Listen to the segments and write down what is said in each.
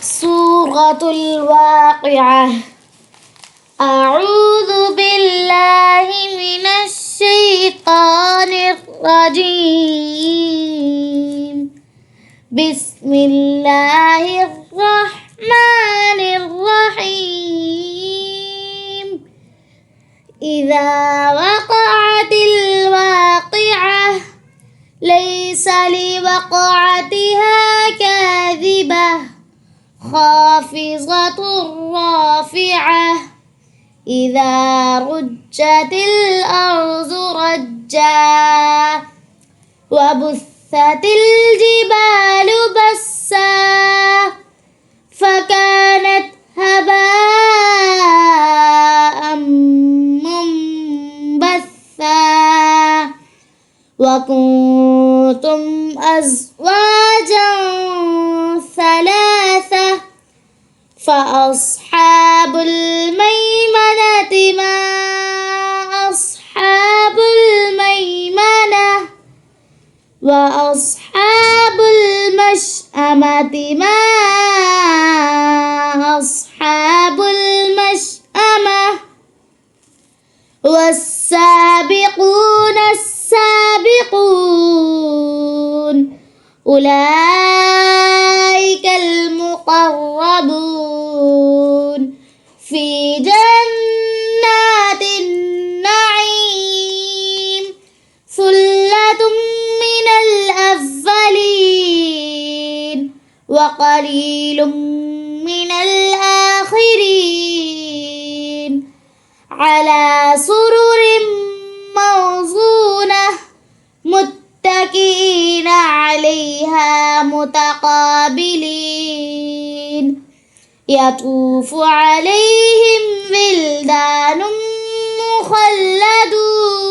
سورة الواقعة. أعوذ بالله من الشيطان الرجيم. بسم الله الرحمن الرحيم. إذا وقعت الواقعة ليس لوقعتها كاذبة خافضة رافعة. إذا رجت الأرض رجا وبثت الجبال بسا فكانت هباء منبثا. وكنتم أزواجا ثلاثة فأصحاب الميمنة ما أصحاب الميمنة وأصحاب المشأمة ما أصحاب المشأمة. والسابقون السابقون أولئك المقربون في جنات النعيم. ثلة من الأولين وقليل من الآخرين. على سرر موضونة متكئين عليها متقابلين. يطوف عليهم ولدان مخلدون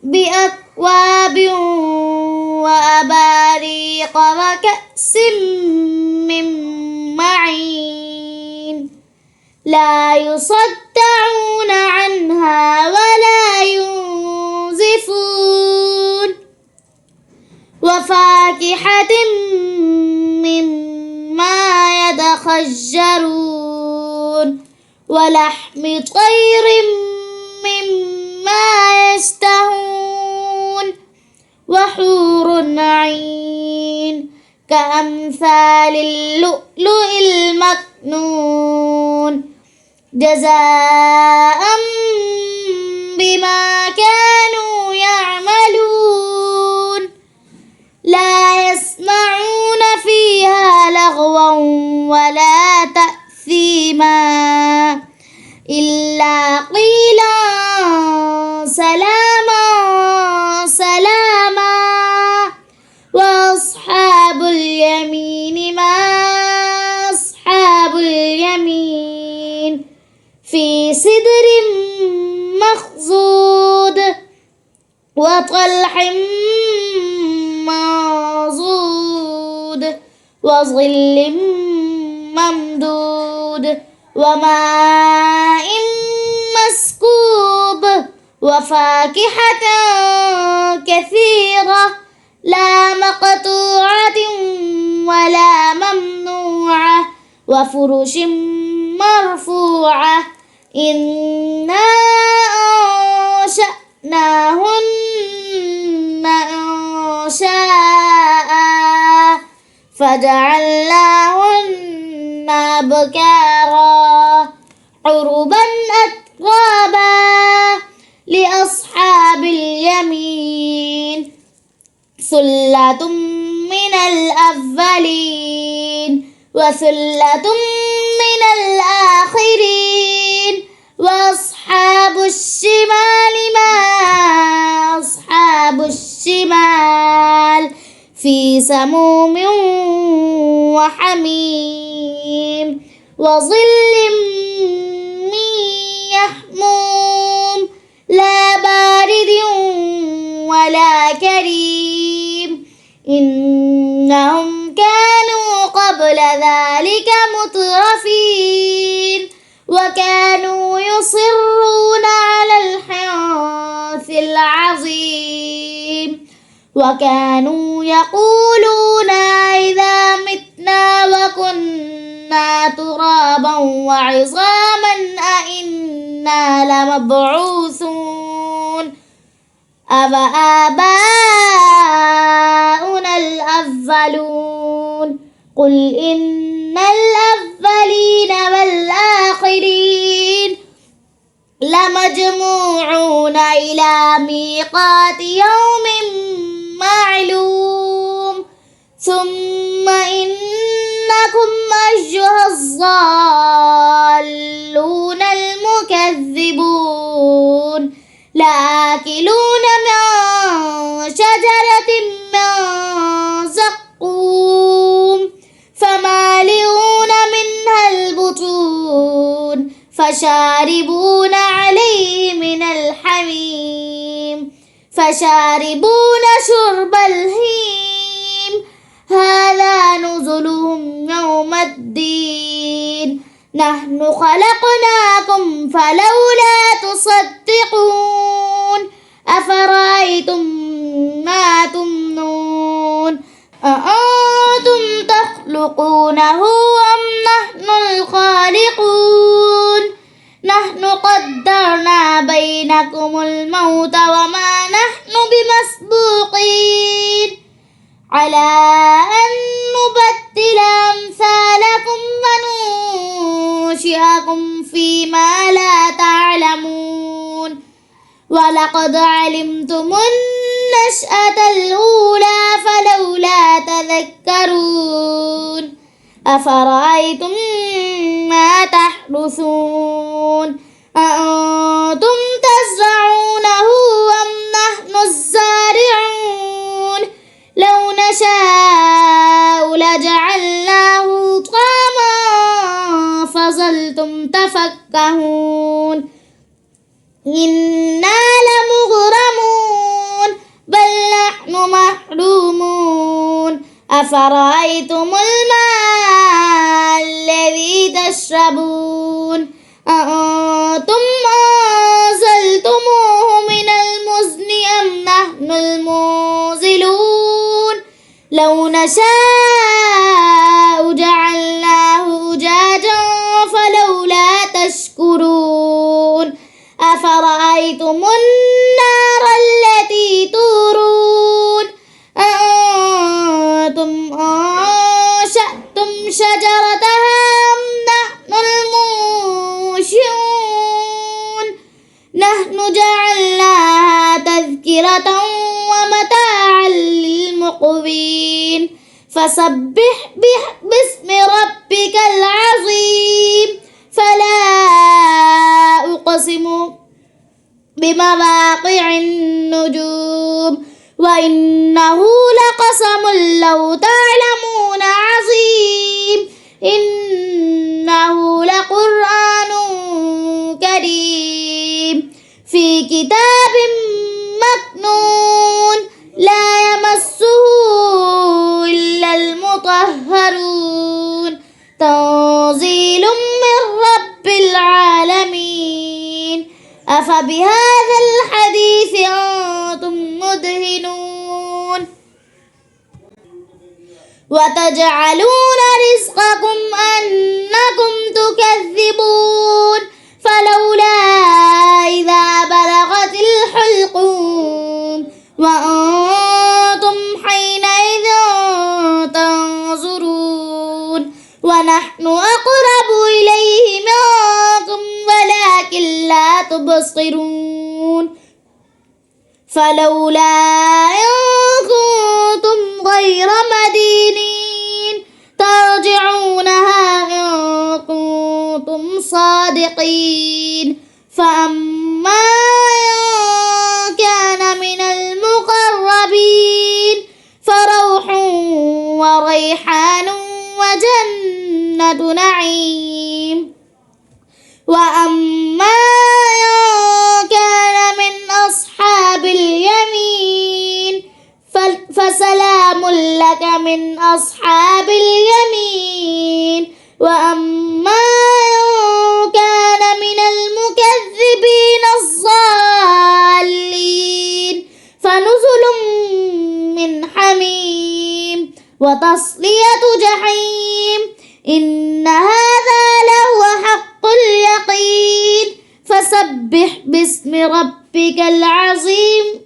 بأكواب وأباريق وكأس من معين. لا يصدعون عنها ولا ينزفون. وفاكهة مما يتخيرون ولحم طير مما يشتهون. وحور عين كأمثال اللؤلؤ المكنون جزاء بما كانوا يعملون. لا يسمعون فيها لغوا ولا تأثيما إلا قيلا سلاما سلاما. وأصحاب اليمين ما أصحاب اليمين في سدر مخضود وطلح منضود وظل ممدود وماء مسكوب وفاكهة كثيرة لا مقطوعة ولا ممنوعة وفرش مرفوعة. إنا أنشأناهن إنشاء فجعلناهن أبكارا عربا أترابا لأصحاب اليمين. ثلة من الأولين وثلة من الآخرين. وأصحاب الشمال ما أصحاب الشمال في سموم وحميم وظل من يحموم لا بارد ولا كريم. إنهم كانوا قبل ذلك مترفين وكانوا يصرون على الحنث العظيم وكانوا يقولون إذا متنا وعظاما أئنا لمبعوثون أفآباؤنا الأولون قل إن الأولين والآخرين لمجموعون إلى ميقات يوم معلوم ثم إنكم أيها الضالون المكذبون لآكلون من شجرة من زقوم فمالئون منها البطون فشاربون عليه من الحميم فشاربون شرب الهيم هذا نزلهم يوم الدين نحن خلقناكم فلولا تصدقون أفرأيتم ما تمنون أأنتم تخلقونه أم نحن الخالقون نحن قدرنا بينكم الموت وما نحن بمسبوقين على أن نبدل أمثالكم وننشئكم فيما لا تعلمون ولقد علمتم النشأة الأولى فلولا تذكرون أفرأيتم ما تحرثون أأنتم تزرعونه أم نحن الزارعون لو نشاء لجعلناه طعاما فظلتم تفكهون إنا لمغرمون بل نحن محرومون أفرأيتم الماء الذي تشربون أأنتم أنزلتموه من المزن أم نحن المنزلون لو نشاء جعلناه أجاجا فلولا تشكرون أفرأيتم النار التي تورون أأنتم أنشأتم شجرتها أم نحن المنشئون نحن جعلناها تذكرة ومتاعا للمقوين فسبح باسم ربك العظيم فلا أقسم بمواقع النجوم وإنه لقسم لو تعلمون عظيم إنه لقرآن كريم في كتاب مكنون لا يمسه إلا المطهرون تنزيل من رب العالمين أفبهذا الحديث أنتم مدهنون وتجعلون رزقكم أنكم تكذبون فلولا إذا بلغت الحلقوم وأنتم حينئذ تنظرون ونحن أقرب إليه منكم ولكن لا تبصرون فلولا إن كنتم غير مدينين ترجعونها إن كنتم صادقين فأما إن كان من المقربين فروح وريحان وجنة نعيم وأما إن كان من أصحاب اليمين فسلام لك من أصحاب اليمين وأما إن كان من المكذبين الضالين فنزل من حميم وتصلية جحيم إن هذا لهو باسم ربك العظيم